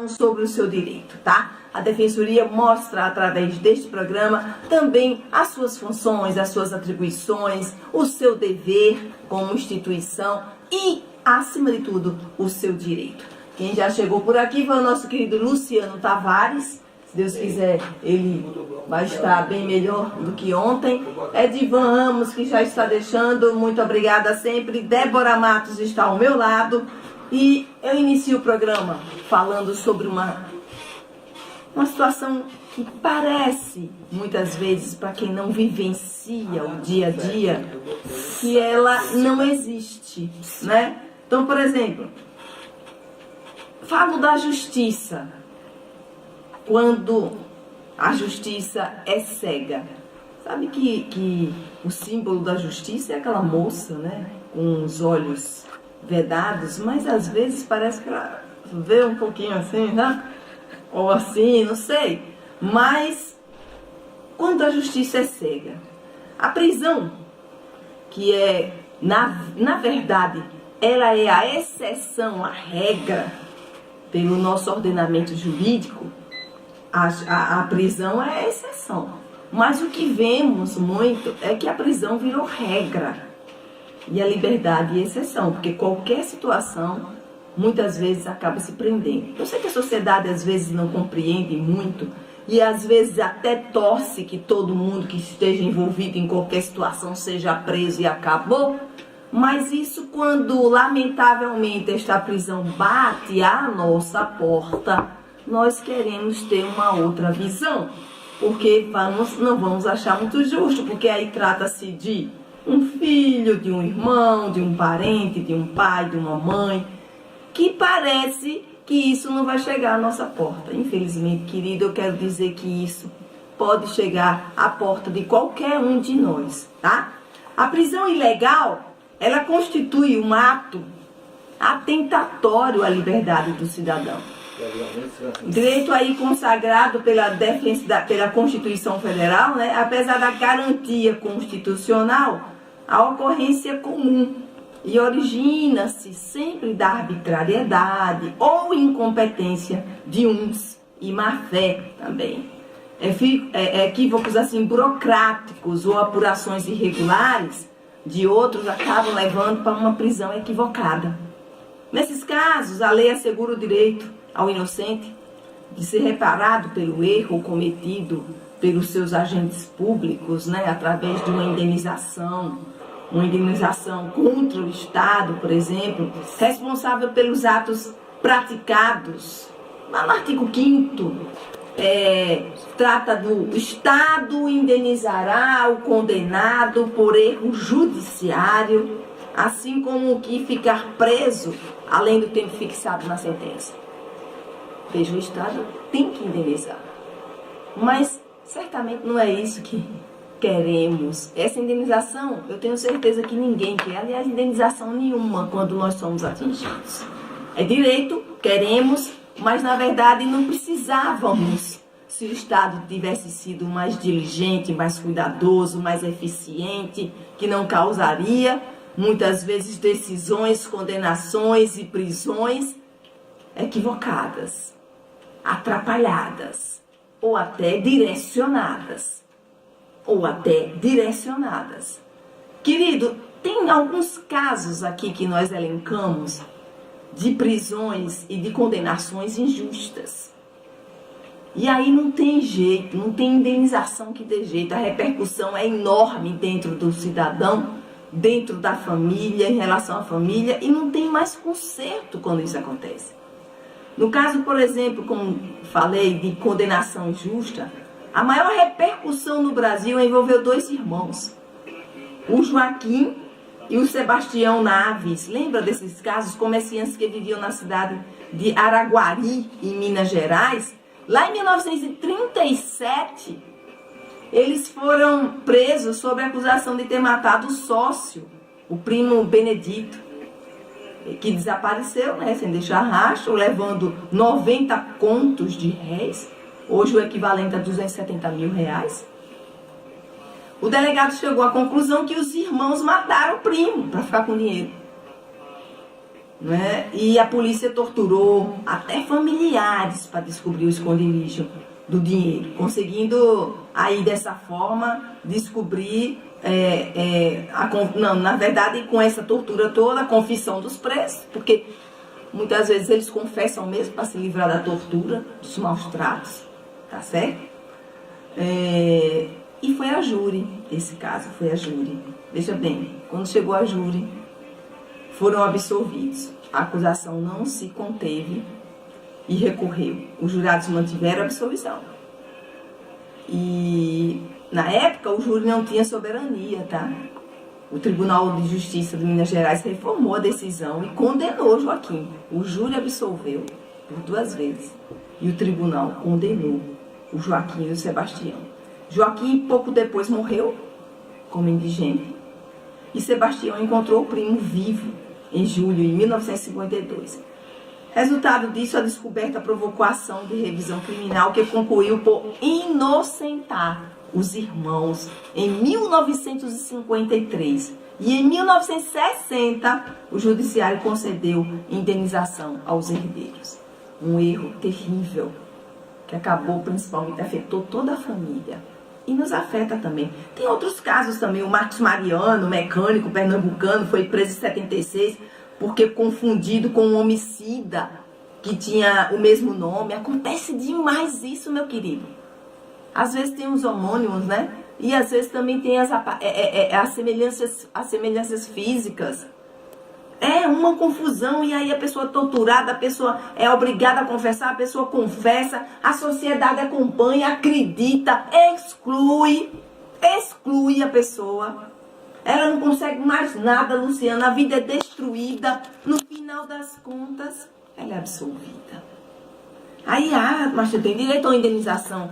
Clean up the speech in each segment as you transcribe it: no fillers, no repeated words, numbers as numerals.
sobre o seu direito, tá? A Defensoria mostra através deste programa também as suas funções, as suas atribuições, o seu dever como instituição e, acima de tudo, o seu direito. Quem já chegou por aqui foi o nosso querido Luciano Tavares. Se Deus quiser, ele vai estar bem melhor do que ontem. Edivan Ramos, que já está deixando, muito obrigada sempre. Débora Matos está ao meu lado. E eu inicio o programa falando sobre uma situação que parece, muitas vezes, para quem não vivencia o dia a dia, que ela não existe, né? Então, por exemplo, falo da justiça. Quando a justiça é cega. Sabe que o símbolo da justiça é aquela moça, né? Com os olhos vedados, mas às vezes parece que ela vê um pouquinho assim, né? Ou assim, não sei. Mas quando a justiça é cega, a prisão, que é, na verdade, ela é a exceção, a regra, pelo nosso ordenamento jurídico, a prisão é a exceção. Mas o que vemos muito é que a prisão virou regra. E a liberdade é exceção, porque qualquer situação, muitas vezes, acaba se prendendo. Eu sei que a sociedade, às vezes, não compreende muito, e às vezes até torce que todo mundo que esteja envolvido em qualquer situação seja preso e acabou. Mas isso quando, lamentavelmente, esta prisão bate à nossa porta, nós queremos ter uma outra visão, porque não vamos achar muito justo, porque aí trata-se de um filho, de um irmão, de um parente, de um pai, de uma mãe, que parece que isso não vai chegar à nossa porta. Infelizmente, querido, eu quero dizer que isso pode chegar à porta de qualquer um de nós, tá? A prisão ilegal, ela constitui um ato atentatório à liberdade do cidadão. Direito aí consagrado pela Constituição Federal, né? Apesar da garantia constitucional, a ocorrência comum e origina-se sempre da arbitrariedade ou incompetência de uns e má-fé também. Equívocos assim burocráticos ou apurações irregulares de outros acabam levando para uma prisão equivocada. Nesses casos, a lei assegura o direito ao inocente de ser reparado pelo erro cometido pelos seus agentes públicos, né, através de uma indenização contra o Estado, por exemplo, responsável pelos atos praticados. Lá no artigo 5º, trata do Estado indenizará o condenado por erro judiciário, assim como o que ficar preso além do tempo fixado na sentença. Veja, o Estado tem que indenizar. Mas certamente não é isso que queremos. Essa indenização, eu tenho certeza que ninguém quer. Aliás, indenização nenhuma quando nós somos atingidos. É direito, queremos, mas na verdade não precisávamos. Se o Estado tivesse sido mais diligente, mais cuidadoso, mais eficiente, que não causaria muitas vezes decisões, condenações e prisões equivocadas, atrapalhadas, ou até direcionadas. Querido, tem alguns casos aqui que nós elencamos de prisões e de condenações injustas. E aí não tem jeito, não tem indenização que dê jeito. A repercussão é enorme dentro do cidadão, dentro da família, em relação à família, e não tem mais conserto quando isso acontece. No caso, por exemplo, como falei, de condenação injusta, a maior repercussão no Brasil envolveu 2 irmãos, o Joaquim e o Sebastião Naves. Lembra desses casos? Comerciantes que viviam na cidade de Araguari, em Minas Gerais. Lá em 1937, eles foram presos sob a acusação de ter matado o sócio, o primo Benedito, que desapareceu, né, sem deixar rastro, levando 90 contos de réis, hoje o equivalente a 270 mil reais. O delegado chegou à conclusão que os irmãos mataram o primo para ficar com dinheiro. né? E a polícia torturou até familiares para descobrir o esconderijo do dinheiro, conseguindo aí dessa forma descobrir, na verdade, com essa tortura toda, a confissão dos presos, porque muitas vezes eles confessam mesmo para se livrar da tortura, dos maus tratos, tá certo? E foi a júri, esse caso foi a júri. Veja bem, quando chegou a júri, foram absolvidos. A acusação não se conteve e recorreu. Os jurados mantiveram a absolvição. E na época o júri não tinha soberania, tá? O Tribunal de Justiça de Minas Gerais reformou a decisão e condenou Joaquim. O júri absolveu por 2 vezes. E o tribunal condenou o Joaquim e o Sebastião. Joaquim pouco depois morreu como indigente. E Sebastião encontrou o primo vivo em julho de 1952. Resultado disso, a descoberta provocou a ação de revisão criminal que concluiu por inocentar os irmãos em 1953. E em 1960, o judiciário concedeu indenização aos herdeiros. Um erro terrível, que acabou, principalmente, afetou toda a família. E nos afeta também. Tem outros casos também. O Marcos Mariano, mecânico pernambucano, foi preso em 76 porque confundido com um homicida que tinha o mesmo nome. Acontece demais isso, meu querido. Às vezes tem os homônimos, né? E às vezes também tem as semelhanças físicas. É uma confusão, e aí a pessoa torturada, a pessoa é obrigada a confessar, a pessoa confessa, a sociedade acompanha, acredita, exclui a pessoa. Ela não consegue mais nada, Luciana, a vida é destruída. No final das contas, ela é absolvida. Aí, mas eu tenho direito a uma indenização.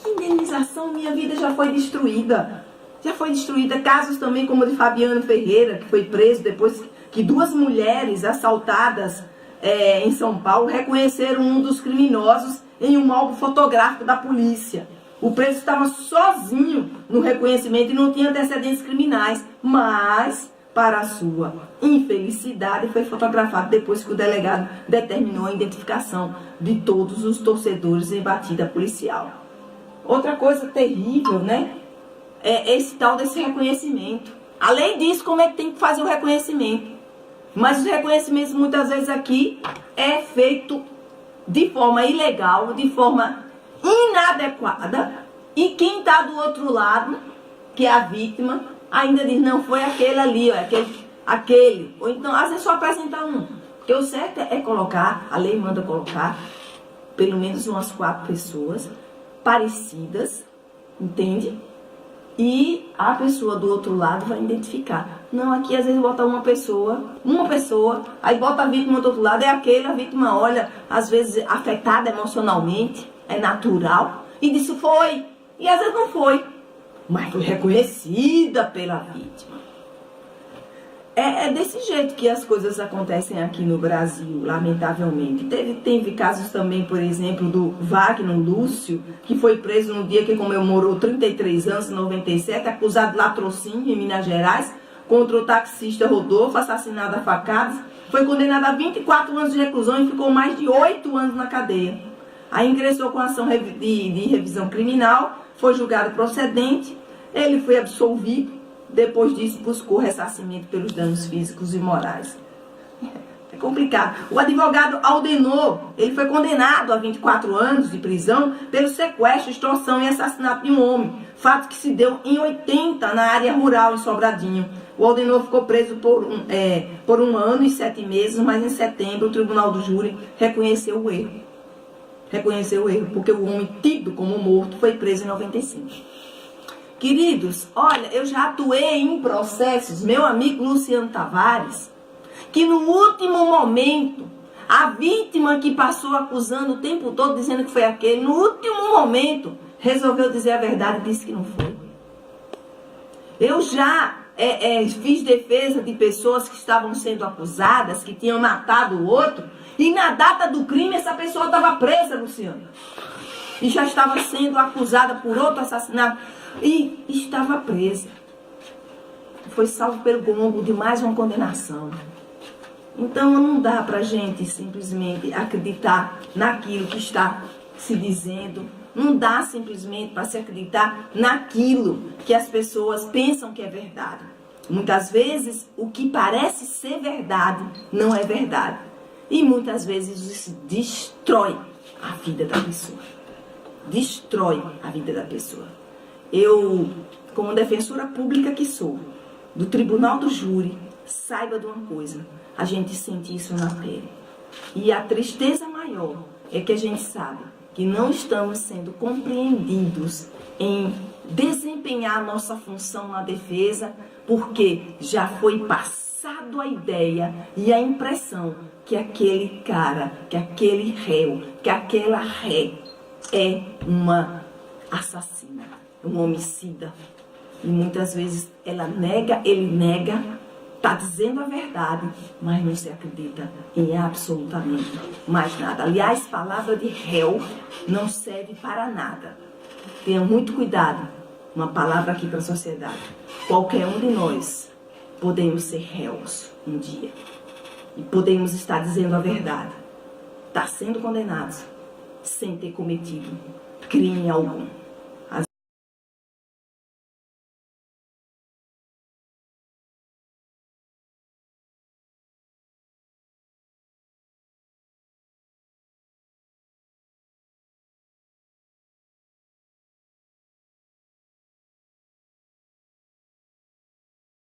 Indenização, minha vida já foi destruída. Já foi destruída. Casos também como o de Fabiano Ferreira, que foi preso depois que 2 mulheres assaltadas em São Paulo reconheceram um dos criminosos em um álbum fotográfico da polícia. O preso estava sozinho no reconhecimento e não tinha antecedentes criminais, mas, para a sua infelicidade, foi fotografado depois que o delegado determinou a identificação de todos os torcedores em batida policial. Outra coisa terrível, né? É esse tal desse reconhecimento. Além disso, como é que tem que fazer o reconhecimento? Mas os reconhecimentos muitas vezes aqui é feito de forma ilegal, de forma inadequada, e quem está do outro lado, que é a vítima, ainda diz, não, foi aquele ali, ó, aquele. Ou então, às vezes só apresentar um. Porque o certo é colocar, a lei manda colocar, pelo menos umas 4 pessoas parecidas, entende? E a pessoa do outro lado vai identificar. Não, aqui às vezes bota uma pessoa, aí bota a vítima do outro lado, é aquele, a vítima olha, às vezes afetada emocionalmente, é natural, e disse foi, e às vezes não foi, mas foi reconhecida pela vítima. É desse jeito que as coisas acontecem aqui no Brasil, lamentavelmente. Teve casos também, por exemplo, do Wagner Lúcio, que foi preso no dia que comemorou 33 anos, em 97, acusado de latrocínio em Minas Gerais, contra o taxista Rodolfo, assassinado a facadas. Foi condenado a 24 anos de reclusão e ficou mais de 8 anos na cadeia. Aí ingressou com ação de revisão criminal, foi julgado procedente, ele foi absolvido. Depois disso, buscou ressarcimento pelos danos físicos e morais. É complicado. O advogado Aldenor, ele foi condenado a 24 anos de prisão pelo sequestro, extorsão e assassinato de um homem. Fato que se deu em 80, na área rural, em Sobradinho. O Aldenor ficou preso por 1 ano e 7 meses, mas em setembro o Tribunal do Júri reconheceu o erro. Reconheceu o erro, porque o homem tido como morto foi preso em 95. Queridos, olha, eu já atuei em processos, meu amigo Luciano Tavares, que no último momento, a vítima que passou acusando o tempo todo, dizendo que foi aquele, no último momento, resolveu dizer a verdade e disse que não foi. Eu já fiz defesa de pessoas que estavam sendo acusadas, que tinham matado o outro, e na data do crime essa pessoa estava presa, Luciano. E já estava sendo acusada por outro assassinato. E estava presa. Foi salvo pelo gongo de mais uma condenação. Então não dá para a gente simplesmente acreditar naquilo que está se dizendo. Não dá simplesmente para se acreditar naquilo que as pessoas pensam que é verdade. Muitas vezes o que parece ser verdade não é verdade. E muitas vezes isso destrói a vida da pessoa. Destrói a vida da pessoa. Eu, como defensora pública que sou, do tribunal do júri, saiba de uma coisa, a gente sente isso na pele. E a tristeza maior é que a gente sabe que não estamos sendo compreendidos em desempenhar nossa função na defesa, porque já foi passado a ideia e a impressão que aquele cara, que aquele réu, que aquela ré é uma assassina, um homicida. E muitas vezes ela nega, ele nega, está dizendo a verdade, mas não se acredita em absolutamente mais nada. Aliás, palavra de réu não serve para nada. Tenha muito cuidado. Uma palavra aqui para a sociedade. Qualquer um de nós podemos ser réus um dia. E podemos estar dizendo a verdade. Está sendo condenados sem ter cometido crime algum.